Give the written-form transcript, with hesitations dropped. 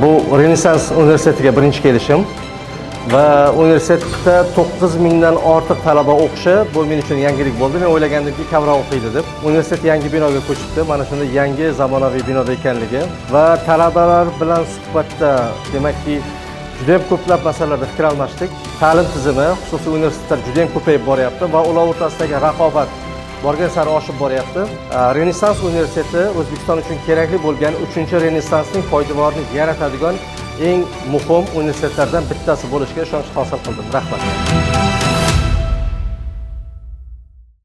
Bu Renessans universitetiga birinchi kelishim va universitetda 9000 dan ortiq talaba o'qishi bu men uchun yangilik bo'ldi. Men o'ylagandimki, kamroq o'qiydi deb. Universitet yangi binoga ko'chibdi. Mana shunda yangi zamonaviy binoda ekanligi va talabalar bilan suhbatda, demakki, juda ham ko'plab masalalarda fikr almashdik. Ta'lim tizimi, xususiy universitetlar juda ham ko'payib boryapti va ular o'rtasidagi raqobat borgan sari oshib boryapti. Renessans universiteti O'zbekiston uchun kerakli bo'lgan 3-Renessansning poydevorini yaratadigan eng muhim universitetlardan bittasi bo'lishiga ishonch hosil qildim. Rahmat.